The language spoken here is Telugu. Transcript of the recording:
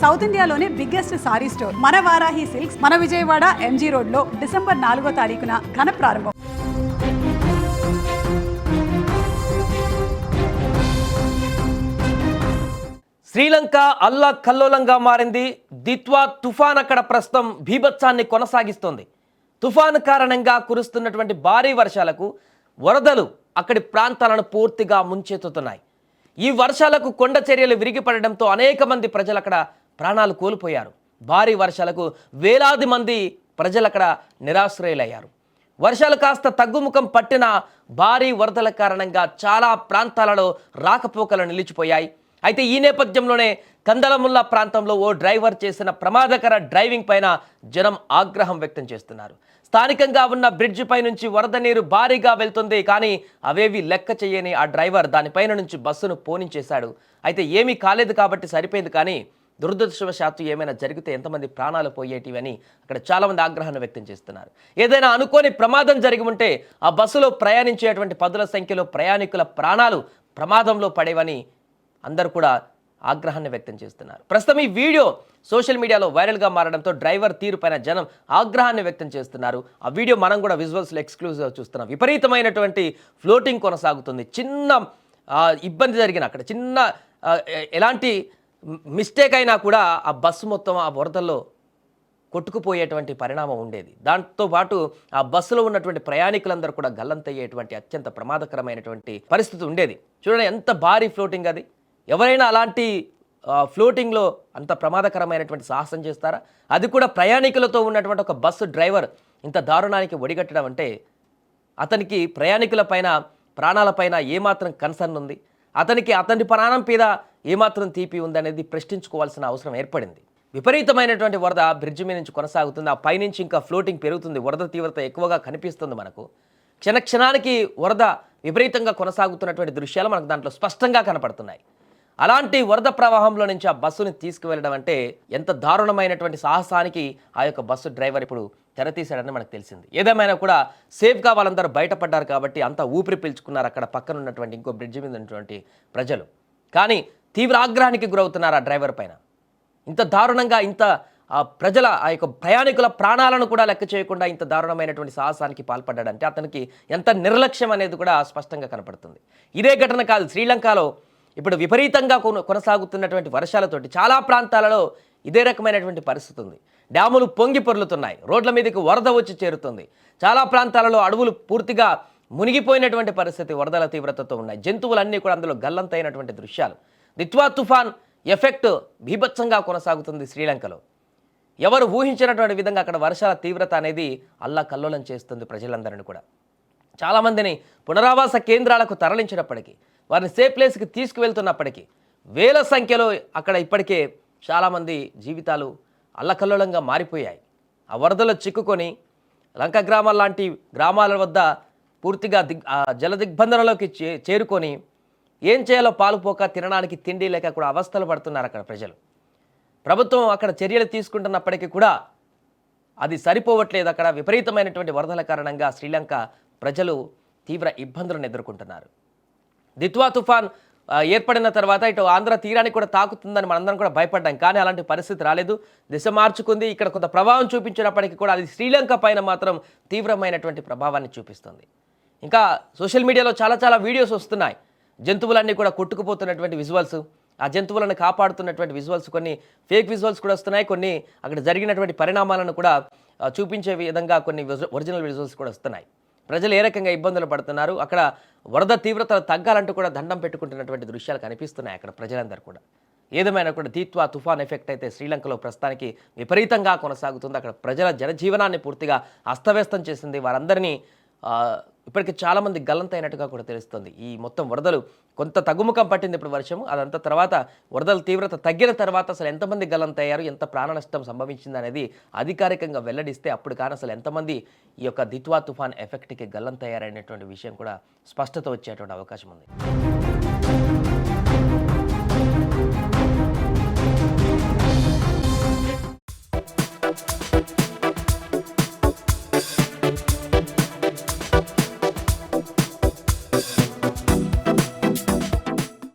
సౌత్ ఇండియాలోనే బిగ్గెస్ట్ సారీ స్టోర్ మన వారాహి సిల్క్స్ మన విజయవాడ ఎంజీ రోడ్ లో డిసెంబర్ 4వ తారీఖున ఘన ప్రారంభం. శ్రీలంక అల్లకల్లోలంగా మారింది. దిత్వా తుఫాన్ అక్కడ ప్రస్తుతం బీభత్సాన్ని కొనసాగిస్తోంది. తుఫాను కారణంగా కురుస్తున్నటువంటి భారీ వర్షాలకు వరదలు అక్కడి ప్రాంతాలను పూర్తిగా ముంచెత్తుతున్నాయి. ఈ వర్షాలకు కొండ చర్యలు విరిగిపడడంతో అనేక మంది ప్రజలు అక్కడ ప్రాణాలు కోల్పోయారు. భారీ వర్షాలకు వేలాది మంది ప్రజలు అక్కడ నిరాశ్రయులయ్యారు. వర్షాలు కాస్త తగ్గుముఖం పట్టిన భారీ వరదల కారణంగా చాలా ప్రాంతాలలో రాకపోకలు నిలిచిపోయాయి. అయితే ఈ నేపథ్యంలోనే కందలముల్లా ప్రాంతంలో ఓ డ్రైవర్ చేసిన ప్రమాదకర డ్రైవింగ్ పైన జనం ఆగ్రహం వ్యక్తం చేస్తున్నారు. స్థానికంగా ఉన్న బ్రిడ్జి పై నుంచి వరద నీరు భారీగా వెళ్తుంది, కానీ అవేవి లెక్క చేయని ఆ డ్రైవర్ దానిపైన నుంచి బస్సును పోనించేశాడు. అయితే ఏమీ కాలేదు కాబట్టి సరిపోయింది, కానీ దురదృష్టవశాత్తు ఏమైనా జరిగితే ఎంతమంది ప్రాణాలు పోయేటివని అక్కడ చాలామంది ఆగ్రహాన్ని వ్యక్తం చేస్తున్నారు. ఏదైనా అనుకోని ప్రమాదం జరిగి ఉంటే ఆ బస్సులో ప్రయాణించేటువంటి పదుల సంఖ్యలో ప్రయాణికుల ప్రాణాలు ప్రమాదంలో పడేవని అందరూ కూడా ఆగ్రహాన్ని వ్యక్తం చేస్తున్నారు. ప్రస్తుతం ఈ వీడియో సోషల్ మీడియాలో వైరల్గా మారడంతో డ్రైవర్ తీరుపైన జనం ఆగ్రహాన్ని వ్యక్తం చేస్తున్నారు. ఆ వీడియో మనం కూడా విజువల్స్లో ఎక్స్క్లూజివ్గా చూస్తున్నాం. విపరీతమైనటువంటి ఫ్లోటింగ్ కొనసాగుతుంది. చిన్న ఇబ్బంది జరిగిన అక్కడ చిన్న ఎలాంటి మిస్టేక్ అయినా కూడా ఆ బస్సు మొత్తం ఆ వరదల్లో కొట్టుకుపోయేటువంటి పరిణామం ఉండేది. దాంతోపాటు ఆ బస్సులో ఉన్నటువంటి ప్రయాణికులందరూ కూడా గల్లంతయ్యేటువంటి అత్యంత ప్రమాదకరమైనటువంటి పరిస్థితి ఉండేది. చూడండి ఎంత భారీ ఫ్లోటింగ్ అది. ఎవరైనా అలాంటి ఫ్లోటింగ్లో అంత ప్రమాదకరమైనటువంటి సాహసం చేస్తారా? అది కూడా ప్రయాణికులతో ఉన్నటువంటి ఒక బస్సు డ్రైవర్ ఇంత దారుణానికి ఒడిగట్టడం అంటే అతనికి ప్రయాణికుల పైన ప్రాణాలపైన ఏమాత్రం కన్సర్న్ ఉంది, అతని ప్రాణం మీద ఏమాత్రం తీపి ఉందనేది ప్రశ్నించుకోవాల్సిన అవసరం ఏర్పడింది. విపరీతమైనటువంటి వరద బ్రిడ్జి మీద నుంచి కొనసాగుతుంది. ఆ పైనుంచి ఇంకా ఫ్లోటింగ్ పెరుగుతుంది. వరద తీవ్రత ఎక్కువగా కనిపిస్తుంది మనకు. క్షణానికి వరద విపరీతంగా కొనసాగుతున్నటువంటి దృశ్యాలు మనకు దాంట్లో స్పష్టంగా కనపడుతున్నాయి. అలాంటి వరద ప్రవాహంలో నుంచి ఆ బస్సుని తీసుకువెళ్ళడం అంటే ఎంత దారుణమైనటువంటి సాహసానికి ఆ యొక్క బస్సు డ్రైవర్ ఇప్పుడు తెరతీశాడని మనకు తెలిసింది. ఏదేమైనా కూడా సేఫ్గా వాళ్ళందరూ బయటపడ్డారు కాబట్టి అంత ఊపిరి పీల్చుకున్నారు అక్కడ పక్కన ఉన్నటువంటి ఇంకో బ్రిడ్జి మీద ఉన్నటువంటి ప్రజలు. కానీ తీవ్ర ఆగ్రహానికి గురవుతున్నారు ఆ డ్రైవర్ పైన. ఇంత దారుణంగా ఇంత ప్రజల ఆ యొక్క ప్రయాణికుల ప్రాణాలను కూడా లెక్క చేయకుండా ఇంత దారుణమైనటువంటి సాహసానికి పాల్పడ్డాడంటే అతనికి ఎంత నిర్లక్ష్యం అనేది కూడా స్పష్టంగా కనపడుతుంది. ఇదే ఘటన కాదు, శ్రీలంకలో ఇప్పుడు విపరీతంగా కొనసాగుతున్నటువంటి వర్షాలతోటి చాలా ప్రాంతాలలో ఇదే రకమైనటువంటి పరిస్థితి ఉంది. డ్యాములు పొంగి పొర్లుతున్నాయి, రోడ్ల మీదకి వరద వచ్చి చేరుతుంది. చాలా ప్రాంతాలలో అడవులు పూర్తిగా మునిగిపోయినటువంటి పరిస్థితి వరదల తీవ్రతతో ఉన్నాయి. జంతువులన్నీ కూడా అందులో గల్లంతైనటువంటి దృశ్యాలు. దిత్వా తుఫాన్ ఎఫెక్ట్ బీభత్సంగా కొనసాగుతుంది శ్రీలంకలో. ఎవరు ఊహించినటువంటి విధంగా అక్కడ వర్షాల తీవ్రత అనేది అల్లకల్లోలం చేస్తుంది ప్రజలందరినీ కూడా. చాలామందిని పునరావాస కేంద్రాలకు తరలించినప్పటికీ, వారిని సేఫ్ ప్లేస్కి తీసుకువెళ్తున్నప్పటికీ వేల సంఖ్యలో అక్కడ ఇప్పటికే చాలామంది జీవితాలు అల్లకల్లోలంగా మారిపోయాయి. ఆ వరదలో చిక్కుకొని లంక గ్రామాల లాంటి గ్రామాల వద్ద పూర్తిగా జల దిగ్బంధనలోకి చేరుకొని ఏం చేయాలో పాలుపోక తినడానికి తిండి లేక కూడా అవస్థలు పడుతున్నారు అక్కడ ప్రజలు. ప్రభుత్వం అక్కడ చర్యలు తీసుకుంటున్నప్పటికీ కూడా అది సరిపోవట్లేదు. అక్కడ విపరీతమైనటువంటి వరదల కారణంగా శ్రీలంక ప్రజలు తీవ్ర ఇబ్బందులను ఎదుర్కొంటున్నారు. దిత్వా తుఫాన్ ఏర్పడిన తర్వాత ఇటు ఆంధ్ర తీరానికి కూడా తాకుతుందని మనందరం కూడా భయపడ్డాం, కానీ అలాంటి పరిస్థితి రాలేదు. దిశ మార్చుకుంది. ఇక్కడ కొంత ప్రభావం చూపించినప్పటికీ కూడా అది శ్రీలంక పైన మాత్రం తీవ్రమైనటువంటి ప్రభావాన్ని చూపిస్తుంది. ఇంకా సోషల్ మీడియాలో చాలా వీడియోస్ వస్తున్నాయి. జంతువులన్నీ కూడా కొట్టుకుపోతున్నటువంటి విజువల్స్, ఆ జంతువులను కాపాడుతున్నటువంటి విజువల్స్, కొన్ని ఫేక్ విజువల్స్ కూడా వస్తున్నాయి. కొన్ని అక్కడ జరిగినటువంటి పరిణామాలను కూడా చూపించే విధంగా కొన్ని ఒరిజినల్ విజువల్స్ కూడా వస్తున్నాయి. ప్రజలు ఏ రకంగా ఇబ్బందులు పడుతున్నారు, అక్కడ వరద తీవ్రతలు తగ్గాలంటూ కూడా దండం పెట్టుకుంటున్నటువంటి దృశ్యాలు కనిపిస్తున్నాయి అక్కడ ప్రజలందరూ కూడా. ఏదేమైనా కూడా దిత్వా తుఫాన్ ఎఫెక్ట్ అయితే శ్రీలంకలో ప్రస్తుతానికి విపరీతంగా కొనసాగుతుంది. అక్కడ ప్రజల జనజీవనాన్ని పూర్తిగా అస్తవ్యస్తం చేసింది. వారందరినీ ఇప్పటికీ చాలామంది గల్లంతైనట్టుగా కూడా తెలుస్తుంది. ఈ మొత్తం వరదలు కొంత తగ్గుముఖం పట్టింది ఇప్పుడు వర్షము. అదంతా తర్వాత వరదల తీవ్రత తగ్గిన తర్వాత అసలు ఎంతమంది గల్లంతయ్యారు, ఎంత ప్రాణ నష్టం సంభవించింది అనేది అధికారికంగా వెల్లడిస్తే అప్పుడు కానీ అసలు ఎంతమంది ఈ యొక్క దిత్వా తుఫాన్ ఎఫెక్ట్కి గల్లంతయ్యారనేటువంటి విషయం కూడా స్పష్టత వచ్చేటువంటి అవకాశం ఉంది.